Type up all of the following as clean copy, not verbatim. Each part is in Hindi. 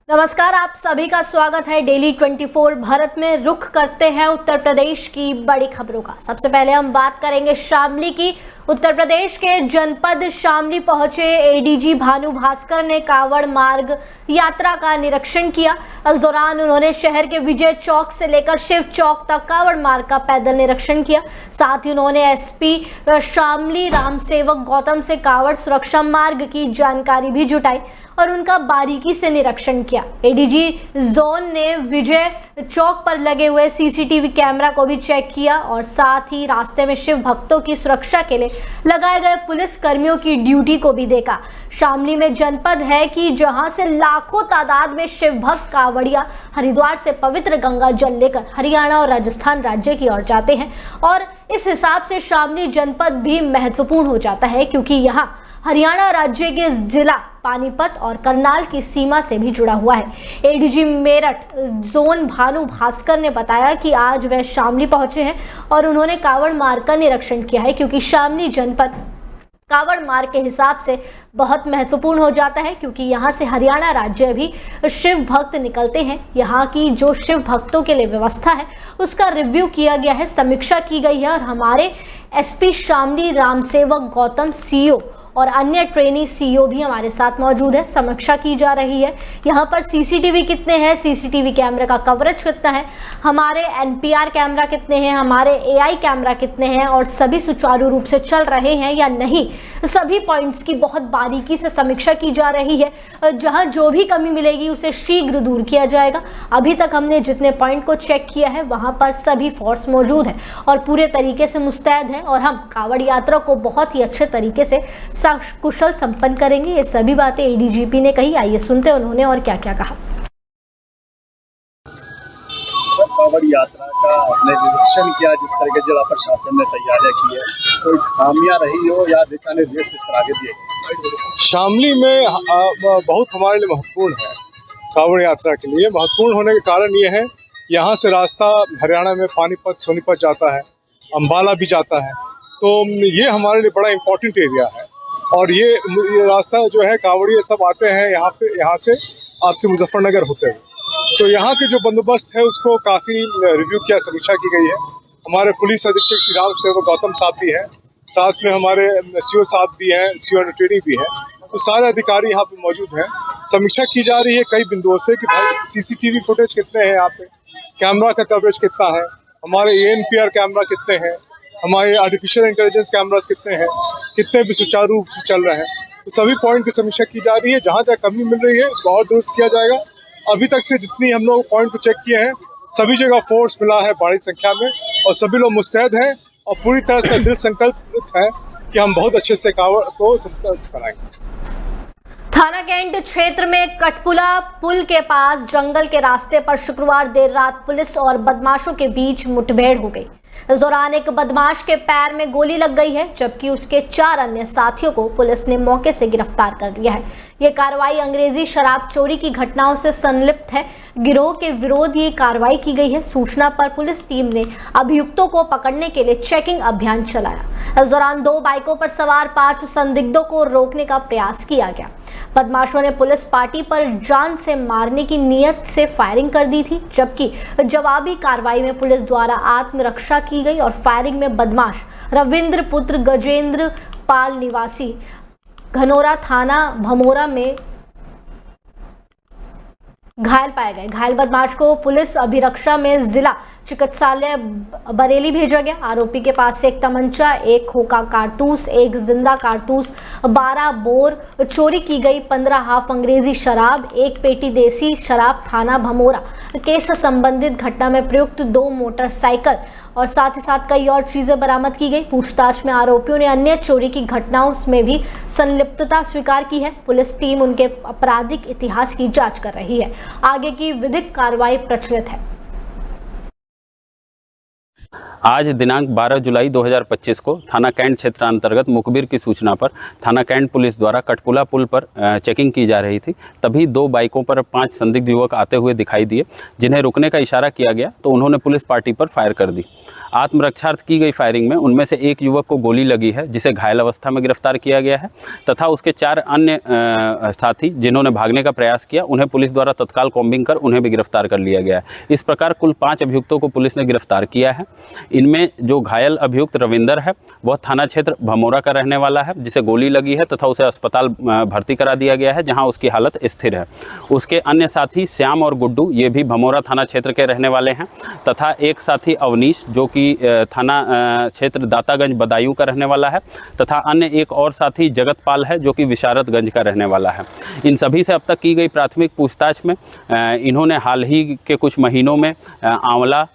नमस्कार, आप सभी का स्वागत है डेली 24 भारत में। रुख करते हैं उत्तर प्रदेश की बड़ी खबरों का। सबसे पहले हम बात करेंगे शामली की। उत्तर प्रदेश के जनपद शामली पहुंचे एडीजी भानु भास्कर ने कावड़ मार्ग यात्रा का निरीक्षण किया। इस दौरान उन्होंने शहर के विजय चौक से लेकर शिव चौक तक कावड़ मार्ग का पैदल निरीक्षण किया। साथ ही उन्होंने एसपी शामली रामसेवक गौतम से कावड़ सुरक्षा मार्ग की जानकारी भी जुटाई और उनका बारीकी से निरीक्षण किया। एडीजी जोन ने विजय चौक पर लगे हुए सीसीटीवी कैमरा को भी चेक किया और साथ ही रास्ते में शिव भक्तों की सुरक्षा के लिए लगाए गए पुलिस कर्मियों की ड्यूटी को भी देखा। शामली में जनपद है कि जहां से लाखों तादाद में शिव भक्त कावड़िया हरिद्वार से पवित्र गंगा जल लेकर हरियाणा और राजस्थान राज्य की ओर जाते हैं और इस हिसाब से शामली जनपद भी महत्वपूर्ण हो जाता है क्योंकि यहाँ हरियाणा राज्य के जिला पानीपत और करनाल की सीमा से भी जुड़ा हुआ है। एडीजी मेरठ जोन भानु भास्कर ने बताया कि आज वह शामली पहुंचे हैं और उन्होंने कावड़ मार्ग का निरीक्षण किया है क्योंकि शामली जनपद कावड़ मार्ग के हिसाब से बहुत महत्वपूर्ण हो जाता है क्योंकि यहाँ से हरियाणा राज्य भी शिव भक्त निकलते हैं। यहाँ की जो शिव भक्तों के लिए व्यवस्था है उसका रिव्यू किया गया है, समीक्षा की गई है और हमारे एसपी शामली रामसेवक गौतम सीओ और अन्य ट्रेनी सीईओ भी हमारे साथ मौजूद है। समीक्षा की जा रही है यहाँ पर सीसीटीवी कितने हैं, सीसीटीवी कैमरे का कवरेज कितना है, हमारे एनपीआर कैमरा कितने हैं, हमारे एआई कैमरा कितने हैं और सभी सुचारू रूप से चल रहे हैं या नहीं। सभी पॉइंट्स की बहुत बारीकी से समीक्षा की जा रही है। जहाँ जो भी कमी मिलेगी उसे शीघ्र दूर किया जाएगा। अभी तक हमने जितने पॉइंट को चेक किया है वहाँ पर सभी फोर्स मौजूद है और पूरे तरीके से मुस्तैद है और हम कावड़ यात्रा को बहुत ही अच्छे तरीके से कुशल संपन्न करेंगे। ये सभी बातें एडीजीपी ने कही। आइए सुनते हैं उन्होंने और क्या क्या कहा। कावड़ यात्रा का आपने निरीक्षण किया, जिस तरह के जिला प्रशासन ने तैयारियां की है, कोई खामियां रही हो या दिशा निर्देश किस तरह के दिए? शामली में बहुत हमारे लिए महत्वपूर्ण है। कावड़ यात्रा के लिए महत्वपूर्ण होने का कारण ये है, यहाँ से रास्ता हरियाणा में पानीपत सोनीपत जाता है, अम्बाला भी जाता है, तो ये हमारे लिए बड़ा इम्पोर्टेंट एरिया है। और ये रास्ता जो है कावड़िए सब आते हैं यहाँ से आपके मुजफ्फरनगर होते हुए। तो यहाँ के जो बंदोबस्त है उसको काफ़ी रिव्यू किया, समीक्षा की गई है। हमारे पुलिस अधीक्षक श्री रामसेवक गौतम साहब भी हैं, साथ में हमारे सीओ साहब भी हैं, सीओ ट्रेनिंग भी है, तो सारे अधिकारी यहाँ पे मौजूद हैं। समीक्षा की जा रही है कई बिंदुओं से कि भाई सीसीटीवी फुटेज कितने हैं, यहाँ पे कैमरा का कवरेज कितना है, हमारे एएनपीआर कैमरा कितने हैं, हमारे आर्टिफिशियल इंटेलिजेंस कैमरास कितने हैं, कितने भी सुचारू रूप से चल रहे हैं। तो सभी पॉइंट की समीक्षा की जा रही है। जहाँ जहाँ कमी मिल रही है उसको और दुरुस्त किया जाएगा। अभी तक से जितनी हम लोग पॉइंट को चेक किए हैं सभी जगह फोर्स मिला है बड़ी संख्या में और सभी लोग मुस्तैद हैं और पूरी तरह से दृढ़ संकल्पित है कि हम बहुत अच्छे से कावड़ को संपन्न कराएंगे। थाना कैंट क्षेत्र में कटपुला पुल के पास जंगल के रास्ते पर शुक्रवार देर रात पुलिस और बदमाशों के बीच मुठभेड़ हो गई। इस दौरान एक बदमाश के पैर में गोली लग गई है जबकि उसके 4 अन्य साथियों को पुलिस ने मौके से गिरफ्तार कर लिया है। ये कार्रवाई अंग्रेजी शराब चोरी की घटनाओं से संलिप्त है गिरोह के विरोध ये कार्रवाई की गई है। सूचना पर पुलिस टीम ने अभियुक्तों को पकड़ने के लिए चेकिंग अभियान चलाया। इस दौरान 2 बाइकों पर सवार 5 संदिग्धों को रोकने का प्रयास किया गया। बदमाशों ने पुलिस पार्टी पर जान से मारने की नीयत से फायरिंग कर दी थी जबकि जवाबी कार्रवाई में पुलिस द्वारा आत्मरक्षा की गई और फायरिंग में बदमाश रविंद्र पुत्र गजेंद्र पाल निवासी घनौरा थाना भमोरा में घायल पाए गए। घायल बदमाश को पुलिस अभिरक्षा में जिला चिकित्सालय बरेली भेजा गया। आरोपी के पास से एक तमंचा, एक खोखा कारतूस, एक जिंदा कारतूस, 12 बोर चोरी की गई, 15 हाफ अंग्रेजी शराब, 1 पेटी देसी शराब थाना भमोरा केस से संबंधित घटना में प्रयुक्त 2 मोटरसाइकिल और साथ ही साथ कई और चीजें बरामद की गई। पूछताछ में आरोपियों ने अन्य चोरी की घटनाओं में भी संलिप्तता स्वीकार की है। पुलिस टीम उनके आपराधिक इतिहास की जांच कर रही है। आगे की विधिक कार्रवाई प्रचलित है। आज दिनांक 12 जुलाई 2025 को थाना कैंट क्षेत्र अंतर्गत मुखबिर की सूचना पर थाना कैंट पुलिस द्वारा कटपुला पुल पर चेकिंग की जा रही थी। तभी 2 बाइकों पर 5 संदिग्ध युवक आते हुए दिखाई दिए, जिन्हें रुकने का इशारा किया गया तो उन्होंने पुलिस पार्टी पर फायर कर दी। आत्मरक्षार्थ की गई फायरिंग में उनमें से एक युवक को गोली लगी है, जिसे घायल अवस्था में गिरफ्तार किया गया है, तथा उसके 4 अन्य साथी जिन्होंने भागने का प्रयास किया, उन्हें पुलिस द्वारा तत्काल कॉम्बिंग कर उन्हें भी गिरफ्तार कर लिया गया है। इस प्रकार कुल 5 अभियुक्तों को पुलिस ने गिरफ्तार किया है। इनमें जो घायल अभियुक्त रविंदर है वह थाना क्षेत्र भमोरा का रहने वाला है, जिसे गोली लगी है तथा उसे अस्पताल भर्ती करा दिया गया है, जहां उसकी हालत स्थिर है। उसके अन्य साथी श्याम और गुड्डू ये भी भमोरा थाना क्षेत्र के रहने वाले हैं, तथा एक साथी अवनीश जो कि थाना क्षेत्र दातागंज बदायूं का रहने वाला है, तथा अन्य एक और साथी जगतपाल है जो कि विशारतगंज का रहने वाला है। इन सभी से अब तक की गई प्राथमिक पूछताछ में इन्होंने हाल ही के कुछ महीनों में आंवला,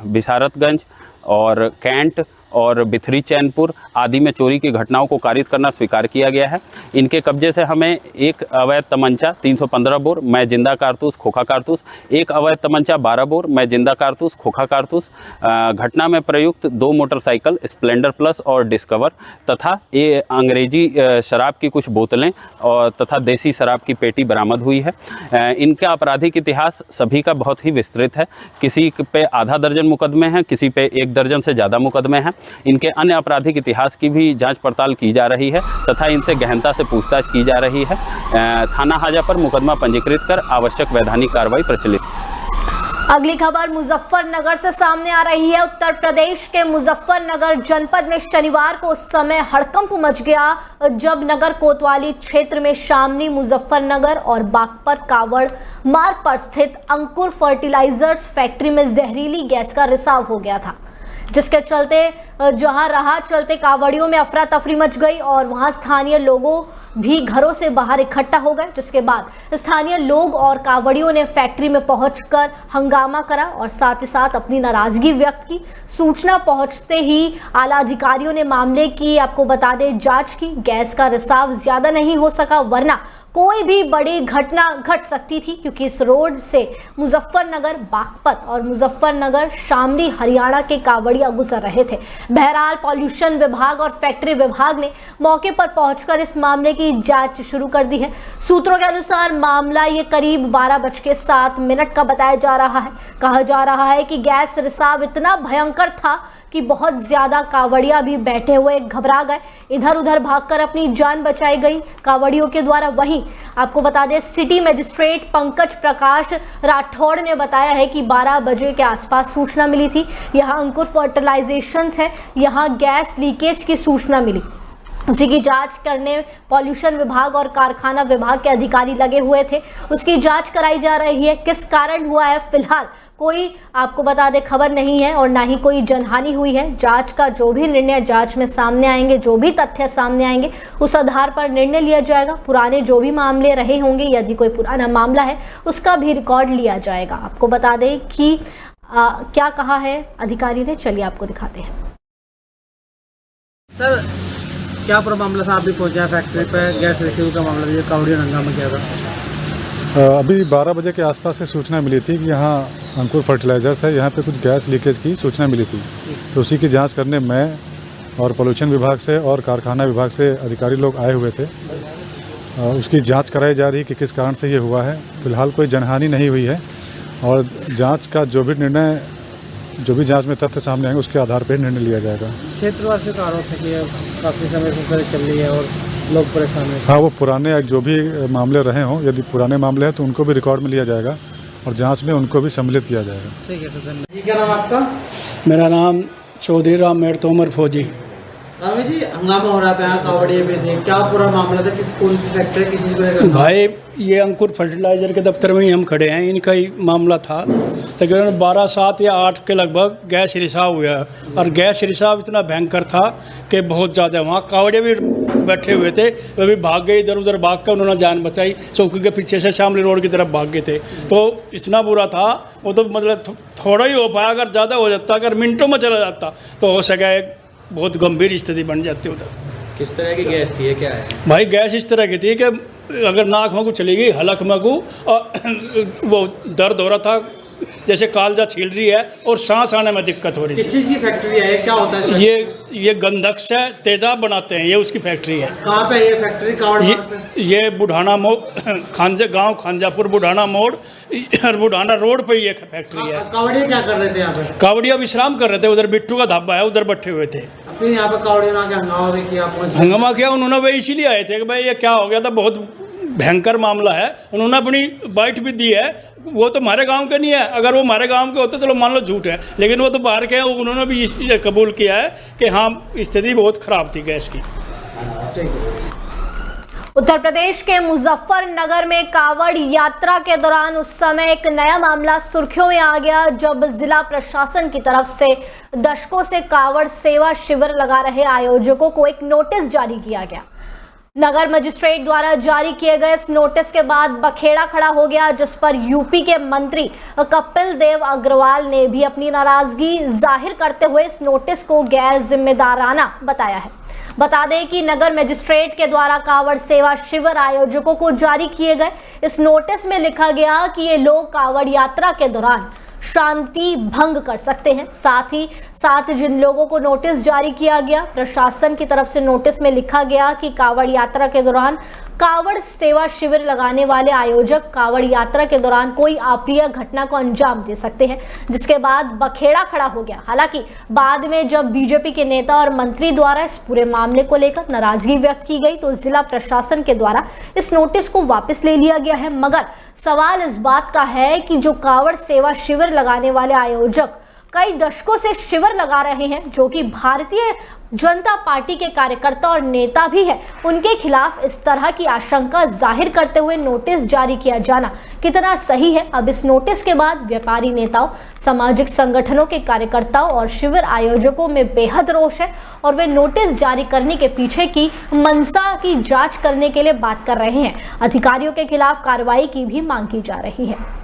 विशारतगंज और कैंट और बिथरी चैनपुर आदि में चोरी की घटनाओं को कारित करना स्वीकार किया गया है। इनके कब्जे से हमें एक अवैध तमंचा 315 बोर मैं जिंदा कारतूस खोखा कारतूस, एक अवैध तमंचा 12 बोर मैं जिंदा कारतूस खोखा कारतूस, घटना में प्रयुक्त 2 मोटरसाइकिल स्प्लेंडर प्लस और डिस्कवर तथा ये अंग्रेजी शराब की कुछ बोतलें और तथा देसी शराब की पेटी बरामद हुई है। इनका आपराधिक इतिहास सभी का बहुत ही विस्तृत है। किसी पे आधा दर्जन मुकदमे हैं, किसी पे 1 दर्जन से ज़्यादा मुकदमे हैं। इनके अन्य आपराधिक इतिहास की भी जांच पड़ताल की जा रही है तथा इनसे गहनता से पूछताछ की जा रही है। थाना हाजा पर मुकदमा पंजीकृत कर आवश्यक वैधानिक कार्रवाई प्रचलित। अगली खबर मुजफ्फरनगर से सामने आ रही है। उत्तर प्रदेश के मुजफ्फरनगर जनपद में शनिवार को उस समय हड़कंप मच गया जब नगर कोतवाली क्षेत्र में शामली, मुजफ्फरनगर और बागपत कावड़ मार्ग पर स्थित अंकुर फर्टिलाइजर्स फैक्ट्री में जहरीली गैस का रिसाव हो गया था, जिसके चलते जहां राह चलते कावड़ियों में अफरा तफरी मच गई और वहां स्थानीय लोगों भी घरों से बाहर इकट्ठा हो गए, जिसके बाद स्थानीय लोग और कावड़ियों ने फैक्ट्री में पहुंचकर हंगामा करा और साथ ही साथ अपनी नाराजगी व्यक्त की। सूचना पहुंचते ही आला अधिकारियों ने मामले की आपको बता दें जांच की। गैस का रिसाव ज्यादा नहीं हो सका, वरना कोई भी बड़ी घटना घट सकती थी, क्योंकि इस रोड से मुजफ्फरनगर बागपत और मुजफ्फरनगर शामली हरियाणा के कावड़िया गुजर रहे थे। बहरहाल पॉल्यूशन विभाग और फैक्ट्री विभाग ने मौके पर पहुंचकर इस मामले की जांच शुरू कर दी है। सूत्रों के अनुसार मामला ये करीब 12:07 का बताया जा रहा है। कहा जा रहा है कि गैस रिसाव इतना भयंकर था कि बहुत ज्यादा कावड़िया भी बैठे हुए घबरा गए, इधर उधर भागकर अपनी जान बचाई गई कावड़ियों के द्वारा। वहीं आपको बता दें सिटी मजिस्ट्रेट पंकज प्रकाश राठौड़ ने बताया है कि 12 बजे के आसपास सूचना मिली थी। यहाँ अंकुर फर्टिलाइजेशंस है, यहाँ गैस लीकेज की सूचना मिली। उसी की जांच करने पॉल्यूशन विभाग और कारखाना विभाग के अधिकारी लगे हुए थे। उसकी जांच कराई जा रही है। किस कारण हुआ है फिलहाल कोई आपको बता दे खबर नहीं है और ना ही कोई जनहानि हुई है। जांच का जो भी निर्णय जांच में सामने आएंगे, जो भी तथ्य सामने आएंगे, उस आधार पर निर्णय लिया जाएगा। पुराने जो भी मामले रहे होंगे, यदि कोई पुराना मामला है उसका भी रिकॉर्ड लिया जाएगा। आपको बता दें कि क्या कहा है अधिकारी ने, चलिए आपको दिखाते हैं। सर क्या पूरा मामला था? आप भी पहुंचा फैक्ट्री पे, गैस रिसीव का मामला था, कावड़िया हंगामा किया था। अभी 12 बजे के आसपास से सूचना मिली थी कि यहाँ अंकुर फर्टिलाइजर्स है, यहाँ पे कुछ गैस लीकेज की सूचना मिली थी। तो उसी की जांच करने मैं और पॉल्यूशन विभाग से और कारखाना विभाग से अधिकारी लोग आए हुए थे। उसकी जांच कराई जा रही है कि किस कारण से ये हुआ है। फिलहाल कोई जनहानि नहीं हुई है और जांच का जो भी निर्णय, जो भी जांच में तथ्य सामने आएंगे उसके आधार पर निर्णय लिया जाएगा। क्षेत्रवासियों का आरोप है कि काफ़ी समय से चल रही है और लोग परेशान हैं। हाँ, वो पुराने जो भी मामले रहे हों, यदि पुराने मामले हैं तो उनको भी रिकॉर्ड में लिया जाएगा और जांच में उनको भी सम्मिलित किया जाएगा। ठीक है सर, धन्यवाद। जी क्या नाम आपका? मेरा नाम चौधरी रामेर तोमर फौजी। रामेर जी, हंगामा हो रहा था यहाँ कावड़िया पे थे, क्या पूरा मामला था? कौन सी फैक्ट्री किस चीज़ को लेकर? भाई ये अंकुर फर्टिलाइजर के दफ्तर में ही हम खड़े हैं, इनका ही मामला था। तकरीबन 12:07 या 8 के लगभग गैस रिसाव हुआ और गैस रिसाव इतना भयंकर था कि बहुत ज़्यादा वहाँ कावड़िया भी बैठे हुए थे, वे भी भाग गए, इधर उधर भाग कर उन्होंने जान बचाई। चौकी के पीछे से शामली रोड की तरफ भाग गए थे। तो इतना बुरा था वो, तो मतलब थोड़ा ही हो पाया। अगर ज़्यादा हो जाता, अगर मिनटों में चला जाता तो हो सका एक बहुत गंभीर स्थिति बन जाती उधर। किस तरह की गैस थी, क्या है भाई? गैस इस तरह की थी कि अगर नाक में को चली गई, हलक में को वो दर्द हो रहा था, जैसे कालजा छील रही है और सांस आने में दिक्कत हो रही किस थी। चीज़ की फैक्ट्री है, क्या होता है? ये गंधक से तेजाब बनाते हैं, ये उसकी फैक्ट्री है। कहाँ पे है ये फैक्ट्री? कावड़ मार्ग पे? ये बुढ़ाना मोड़ गांव खांजापुर बुढ़ाना मोड़ और बुढ़ाना रोड पे ये फैक्ट्री है। कावड़िया क्या कर रहे थे यहाँ पे? कावड़िया विश्राम कर रहे थे, उधर बिट्टू का ढाबा है, उधर बैठे हुए थे। फिर यहाँ पे कावड़िया ने आके हंगामा भी किया? हंगामा किया उन्होंने, वे इसीलिए आए थे कि भाई ये क्या हो गया था, बहुत भयंकर मामला है। उन्होंने अपनी बाइट भी दी है, वो तो हमारे गांव के नहीं है, अगर वो हमारे गांव के होते चलो मान लो झूठ है, लेकिन वो तो बाहर के हैं। उन्होंने भी ये कबूल किया है कि हाँ स्थिति बहुत ख़राब थी गैस की। उत्तर प्रदेश के मुजफ्फरनगर में कावड़ यात्रा के दौरान उस समय एक नया मामला सुर्खियों में आ गया, जब जिला प्रशासन की तरफ से दशकों से कावड़ सेवा शिविर लगा रहे आयोजकों को एक नोटिस जारी किया गया। नगर मजिस्ट्रेट द्वारा जारी किए गए इस नोटिस के बाद बखेड़ा खड़ा हो गया, जिस पर यूपी के मंत्री कपिल देव अग्रवाल ने भी अपनी नाराजगी जाहिर करते हुए इस नोटिस को गैर जिम्मेदाराना बताया है। बता दें कि नगर मजिस्ट्रेट के द्वारा कावड़ सेवा शिविर आयोजकों को जारी किए गए इस नोटिस में लिखा गया कि ये लोग कावड़ यात्रा के दौरान शांति भंग कर सकते हैं। साथ ही साथ जिन लोगों को नोटिस जारी किया गया, प्रशासन की तरफ से नोटिस में लिखा गया कि कावड़ यात्रा के दौरान कावड़ सेवा शिविर लगाने वाले आयोजक कावड़ यात्रा के दौरान कोई अप्रिय घटना को अंजाम दे सकते हैं, जिसके बाद बखेड़ा खड़ा हो गया। हालांकि बाद में जब बीजेपी के नेता और मंत्री द्वारा इस पूरे मामले को लेकर नाराजगी व्यक्त की गई तो जिला प्रशासन के द्वारा इस नोटिस को वापस ले लिया गया है। मगर सवाल इस बात का है कि जो कावड़ सेवा शिविर लगाने वाले आयोजक कई दशकों से शिविर लगा रहे हैं, जो कि भारतीय जनता पार्टी के कार्यकर्ता और नेता भी है, उनके खिलाफ इस तरह की आशंका जाहिर करते हुए नोटिस जारी किया जाना कितना सही है। अब इस नोटिस के बाद व्यापारी नेताओं, सामाजिक संगठनों के कार्यकर्ताओं और शिविर आयोजकों में बेहद रोष है और वे नोटिस जारी करने के पीछे की मंशा की जांच करने के लिए बात कर रहे हैं। अधिकारियों के खिलाफ कार्रवाई की भी मांग की जा रही है।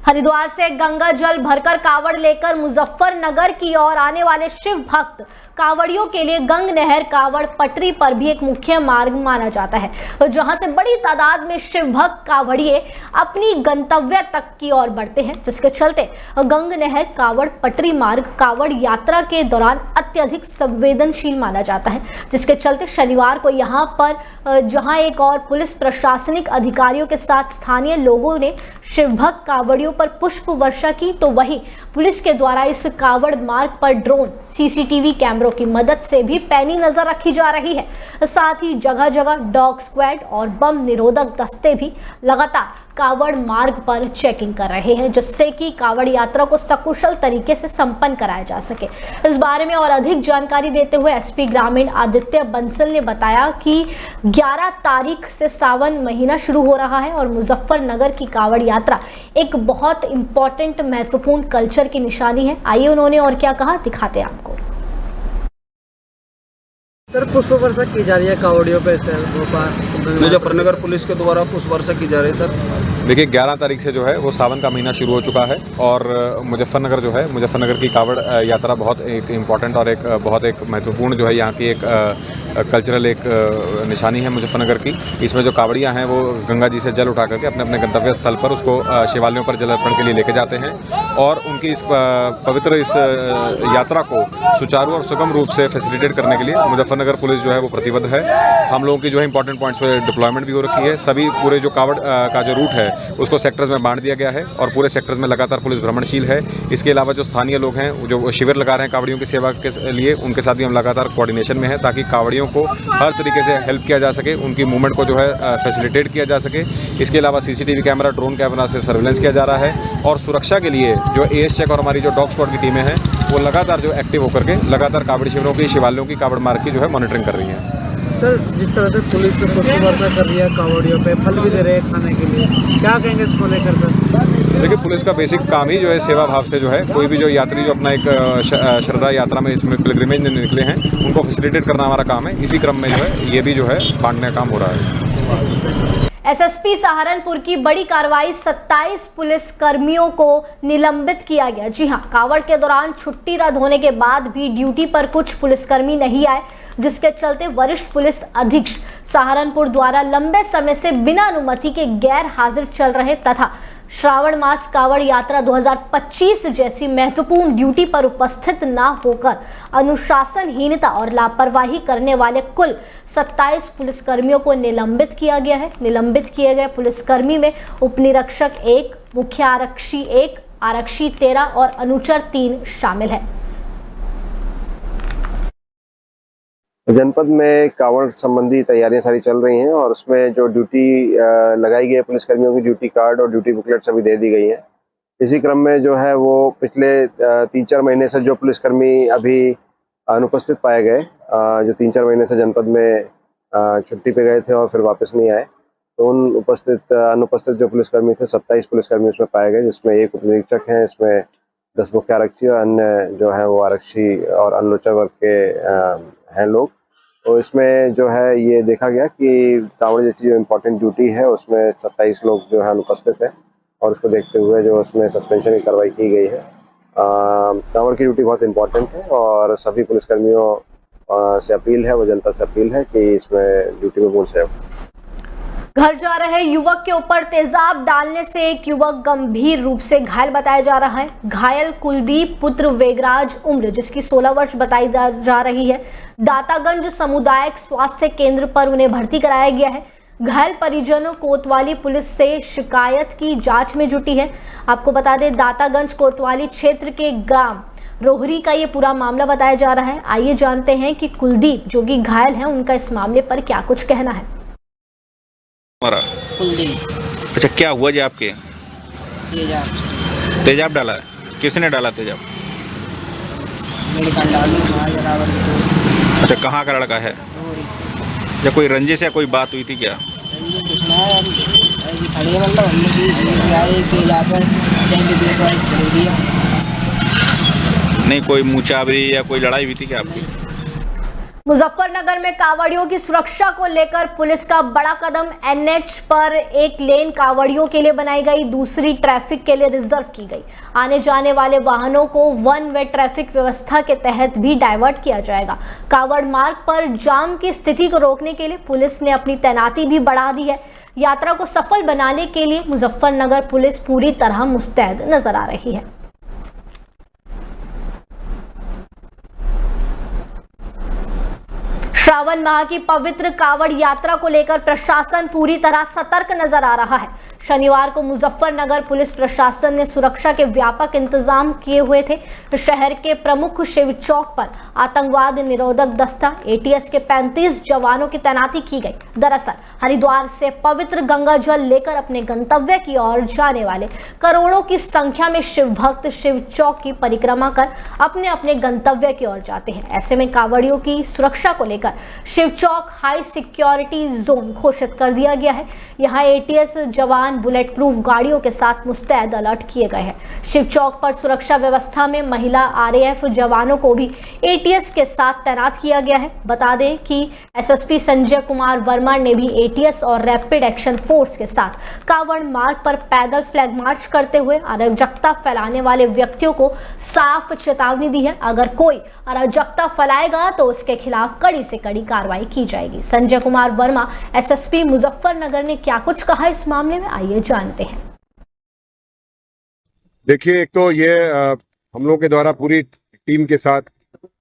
हरिद्वार से गंगा जल भरकर कावड़ लेकर मुजफ्फरनगर की ओर आने वाले शिव भक्त कावड़ियों के लिए गंग नहर कावड़ पटरी पर भी एक मुख्य मार्ग माना जाता है, तो जहां से बड़ी तादाद में शिव भक्त कावड़िए अपनी गंतव्य तक की ओर बढ़ते हैं, जिसके चलते गंग नहर कावड़ पटरी मार्ग कावड़ यात्रा के दौरान अत्यधिक संवेदनशील माना जाता है, जिसके चलते शनिवार को यहां पर जहां एक और पुलिस प्रशासनिक अधिकारियों के साथ स्थानीय लोगों ने शिव भक्त कावड़ियों पर पुष्प वर्षा की, तो वहीं पुलिस के द्वारा इस कावड़ मार्ग पर ड्रोन, सीसीटीवी कैमरों की मदद से भी पैनी नजर रखी जा रही है। साथ ही जगह जगह डॉग स्क्वाड और बम निरोधक दस्ते भी लगातार कावड़ मार्ग पर चेकिंग कर रहे हैं, जिससे कि कावड़ यात्रा को सकुशल तरीके से संपन्न कराया जा सके। इस बारे में और अधिक जानकारी देते हुए एसपी ग्रामीण आदित्य बंसल ने बताया कि 11 तारीख से सावन महीना शुरू हो रहा है और मुजफ्फरनगर की कावड़ यात्रा एक बहुत इंपॉर्टेंट महत्वपूर्ण कल्चर की निशानी है। आइए उन्होंने और क्या कहा, दिखाते हैं आपको। सर, पुष्प वर्षा की जा रही है कावड़ियों पे सर भोपाल मुजफ्फरनगर पुलिस के द्वारा पुष्प वर्षा की जा रही है सर। देखिए 11 तारीख से जो है वो सावन का महीना शुरू हो चुका है और मुजफ्फरनगर जो है, मुजफ्फरनगर की कावड़ यात्रा बहुत एक इम्पॉर्टेंट और एक बहुत एक महत्वपूर्ण जो है यहाँ की एक कल्चरल एक निशानी है मुजफ्फरनगर की। इसमें जो कावड़ियाँ हैं वो गंगा जी से जल उठा करके अपने अपने गंतव्य स्थल पर उसको शिवालयों पर जल अर्पण के लिए लेके जाते हैं और उनकी इस पवित्र इस यात्रा को सुचारू और सुगम रूप से फैसिलिटेट करने के लिए मुजफ्फरनगर पुलिस जो है वो प्रतिबद्ध है। हम लोगों की जो है इंपॉर्टेंट पॉइंट्स पे डिप्लॉयमेंट भी हो रखी है। सभी पूरे जो कावड़ का जो रूट है उसको सेक्टर्स में बांट दिया गया है और पूरे सेक्टर्स में लगातार पुलिस भ्रमणशील है। इसके अलावा जो स्थानीय लोग हैं जो शिविर लगा रहे हैं कावड़ियों की सेवा के लिए, उनके साथ भी हम लगातार कोऑर्डिनेशन में है ताकि कावड़ियों को हर तरीके से हेल्प किया जा सके, उनकी मूवमेंट को जो है फैसिलिटेट किया जा सके। इसके अलावा सीसीटीवी कैमरा, ड्रोन कैमरा से सर्विलेंस किया जा रहा है और सुरक्षा के लिए जो एएस चेक और हमारी जो डॉग स्क्वाड की टीमें हैं वो लगातार जो एक्टिव होकर के लगातार कावड़ शिविरों की, शिवालयों की, कावड़ मार्ग की जो है मॉनिटरिंग कर रही है। सर, जिस तरह से पुलिस पुष्प वर्षा कर रही है कावड़ियों पे, फल भी दे रहे हैं खाने के लिए, क्या कहेंगे इसको लेकर सर? देखिए पुलिस का बेसिक काम ही जो है सेवा भाव से जो है कोई भी जो यात्री जो अपना एक श्रद्धा यात्रा में इसमें पिलग्रिमेज में निकले हैं उनको फैसिलिटेट करना हमारा काम है। इसी क्रम में जो है ये भी जो है बांटने का काम हो रहा है। एसएसपी सहारनपुर की बड़ी कार्रवाई, 27 पुलिस कर्मियों को निलंबित किया गया। जी हां, कावड़ के दौरान छुट्टी रद्द होने के बाद भी ड्यूटी पर कुछ पुलिसकर्मी नहीं आए, जिसके चलते वरिष्ठ पुलिस अधीक्षक सहारनपुर द्वारा लंबे समय से बिना अनुमति के गैर हाजिर चल रहे तथा श्रावण मास कावड़ यात्रा 2025 जैसी महत्वपूर्ण ड्यूटी पर उपस्थित न होकर अनुशासनहीनता और लापरवाही करने वाले कुल 27 पुलिसकर्मियों को निलंबित किया गया है। निलंबित किए गए पुलिसकर्मी में उपनिरीक्षक 1, मुख्य आरक्षी 1, आरक्षी 13 और अनुचर 3 शामिल है। जनपद में कावड़ संबंधी तैयारियां सारी चल रही हैं और उसमें जो ड्यूटी लगाई गई है पुलिसकर्मियों की ड्यूटी कार्ड और ड्यूटी बुकलेट सभी दे दी गई है। इसी क्रम में जो है वो पिछले 3-4 महीने से जो पुलिसकर्मी अभी अनुपस्थित पाए गए, जो 3-4 महीने से जनपद में छुट्टी पे गए थे और फिर वापस नहीं आए, तो उन अनुपस्थित जो पुलिसकर्मी थे 27 पुलिसकर्मी उसमें पाए गए, जिसमें 1 उपनिरीक्षक हैं, इसमें 10 मुख्य आरक्षी और अन्य जो है वो आरक्षी और अनुलोचक वर्ग के हैं लोग। तो इसमें जो है ये देखा गया कि कांवड़ जैसी जो इम्पोर्टेंट ड्यूटी है उसमें 27 लोग जो है अनुपस्थित हैं और उसको देखते हुए जो उसमें सस्पेंशन की कार्रवाई की गई है। कांवड़ की ड्यूटी बहुत इम्पोर्टेंट है और सभी पुलिसकर्मियों से अपील है, वो जनता से अपील है कि इसमें ड्यूटी में पूर्ण सहयोग। घर जा रहे युवक के ऊपर तेजाब डालने से एक युवक गंभीर रूप से घायल बताया जा रहा है। घायल कुलदीप पुत्र वेगराज उम्र जिसकी 16 वर्ष बताई जा रही है। दातागंज सामुदायिक स्वास्थ्य केंद्र पर उन्हें भर्ती कराया गया है। घायल परिजनों कोतवाली पुलिस से शिकायत की जांच में जुटी है। आपको बता दें दातागंज कोतवाली क्षेत्र के ग्राम रोहरी का ये पूरा मामला बताया जा रहा है। आइए जानते हैं कि कुलदीप जो कि घायल है उनका इस मामले पर क्या कुछ कहना है। कुलदीप। अच्छा, क्या हुआ जी आपके? तेजाब डाला है? किसने डाला तेजाब? अच्छा, कहाँ का लड़का है? या कोई रंजिश या कोई बात हुई थी क्या? नहीं, कोई मुचावरी या कोई लड़ाई हुई थी क्या आपकी? मुजफ्फरनगर में कावड़ियों की सुरक्षा को लेकर पुलिस का बड़ा कदम। एनएच पर एक लेन कावड़ियों के लिए बनाई गई, दूसरी ट्रैफिक के लिए रिजर्व की गई। आने जाने वाले वाहनों को वन वे ट्रैफिक व्यवस्था के तहत भी डाइवर्ट किया जाएगा। कावड़ मार्ग पर जाम की स्थिति को रोकने के लिए पुलिस ने अपनी तैनाती भी बढ़ा दी है। यात्रा को सफल बनाने के लिए मुजफ्फरनगर पुलिस पूरी तरह मुस्तैद नजर आ रही है। श्रावण माह की पवित्र कावड़ यात्रा को लेकर प्रशासन पूरी तरह सतर्क नजर आ रहा है। शनिवार को मुजफ्फरनगर पुलिस प्रशासन ने सुरक्षा के व्यापक इंतजाम किए हुए थे। शहर के प्रमुख शिव चौक पर आतंकवाद निरोधक दस्ता एटीएस के 35 जवानों की तैनाती की गई। दरअसल हरिद्वार से पवित्र गंगा जल लेकर अपने गंतव्य की ओर जाने वाले करोड़ों की संख्या में शिव भक्त शिव चौक की परिक्रमा कर अपने अपने गंतव्य की ओर जाते हैं। ऐसे में कावड़ियों की सुरक्षा को लेकर शिव चौक हाई सिक्योरिटी जोन घोषित कर दिया गया है। यहाँ एटीएस जवान बुलेट प्रूफ गाड़ियों के साथ मुस्तैद अलर्ट किए गए हैं। शिव चौक पर सुरक्षा व्यवस्था में महिला आरएएफ जवानों को भी एटीएस के साथ तैनात किया गया है। बता दें कि एसएसपी संजय कुमार वर्मा ने भी एटीएस और रैपिड एक्शन फोर्स के साथ कावड़ मार्ग पर पैदल फ्लैग मार्च करते हुए अराजकता फैलाने वाले व्यक्तियों को साफ चेतावनी दी है। अगर कोई अराजकता फैलाएगा तो उसके खिलाफ कड़ी से कड़ी कार्रवाई की जाएगी। संजय कुमार वर्मा एसएसपी मुजफ्फरनगर ने क्या कुछ कहा इस मामले में, आइए जानते हैं। देखिए, एक तो ये हम लोगों के द्वारा पूरी टीम के साथ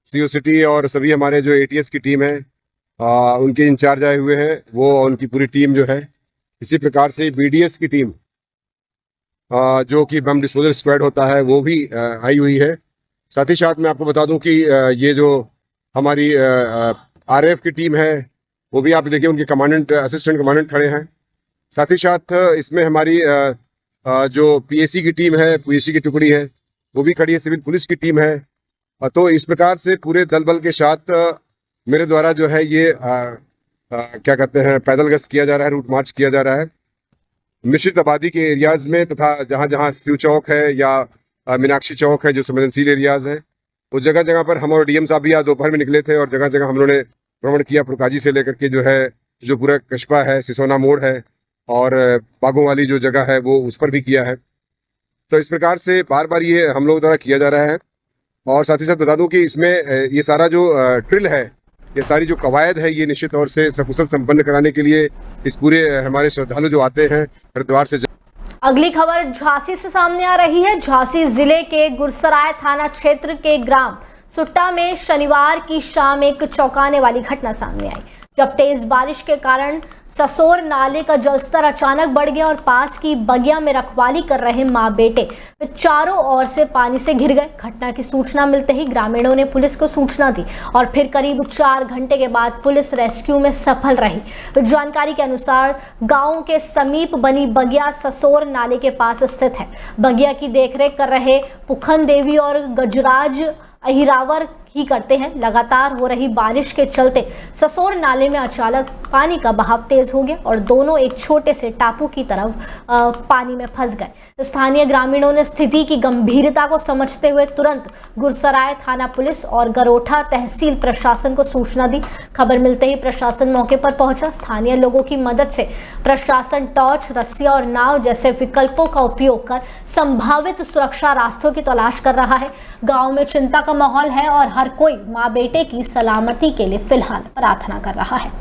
सीओ सिटी और सभी हमारे जो एटीएस की टीम है उनके इंचार्ज आए हुए हैं, वो उनकी पूरी टीम जो है। इसी प्रकार से बीडीएस की टीम जो कि बम डिस्पोजल स्क्वाड होता है वो भी आई हुई है। साथ ही साथ मैं आपको बता दूं कि ये जो हमारी आरएएफ की टीम है वो भी आप देखिए, उनके कमांडेंट असिस्टेंट कमांडेंट खड़े हैं। साथ ही साथ इसमें हमारी जो पीएसी की टीम है, पीएसी की टुकड़ी है वो भी खड़ी है, सिविल पुलिस की टीम है। तो इस प्रकार से पूरे दल बल के साथ मेरे द्वारा जो है ये क्या कहते हैं पैदल गश्त किया जा रहा है, रूट मार्च किया जा रहा है मिश्रित आबादी के एरियाज़ में, तथा जहाँ जहाँ शिव चौक है या मीनाक्षी चौक है जो संवेदनशील एरियाज़ है, उस जगह जगह पर हम और डीएम साहब भी आज दोपहर में निकले थे और जगह जगह हम लोगों ने भ्रमण किया। फुरकाजी से लेकर के जो है जो पूरा कस्बा है, सिसोना मोड़ है और बागों वाली जो जगह है वो उस पर भी किया है। तो इस प्रकार से बार बार ये हम लोग द्वारा किया जा रहा है। और साथ ही साथ बता दूं कि इसमें ये सारा जो ड्रिल है ये सारी जो कवायद है ये निश्चित तौर से सकुशल संपन्न कराने के लिए इस पूरे हमारे श्रद्धालु जो आते हैं हरिद्वार से। अगली खबर झांसी से सामने आ रही है। झांसी जिले के गुरसराय थाना क्षेत्र के ग्राम सुट्टा में शनिवार की शाम एक चौंकाने वाली घटना सामने आई, जब तेज बारिश के कारण ससोर नाले का जलस्तर अचानक बढ़ गया और पास की बगिया में रखवाली कर रहे मां बेटे चारों ओर से पानी से घिर गए। घटना की सूचना मिलते ही ग्रामीणों ने पुलिस को सूचना दी और फिर करीब 4 घंटे के बाद पुलिस रेस्क्यू में सफल रही। जानकारी के अनुसार गांव के समीप बनी बगिया ससोर नाले के पास स्थित है। बगिया की देखरेख कर रहे पुखन देवी और गजराज अहिरावर ही करते हैं। लगातार हो रही बारिश के चलते ससोर नाले में अचानक पानी का बहाव तेज हो गया और दोनों एक छोटे से टापू की तरफ पानी में फंस गए। स्थानीय ग्रामीणों ने स्थिति की गंभीरता को समझते हुए तुरंत गुरसराय थाना पुलिस और गरोठा तहसील प्रशासन को सूचना दी। खबर मिलते ही प्रशासन मौके पर पहुंचा। स्थानीय लोगों की मदद से प्रशासन टॉर्च, रस्सियां और नाव जैसे विकल्पों का उपयोग कर संभावित सुरक्षा रास्तों की तलाश कर रहा है। गाँव में चिंता का माहौल है और हर कोई मां बेटे की सलामती के लिए फिलहाल प्रार्थना कर रहा है।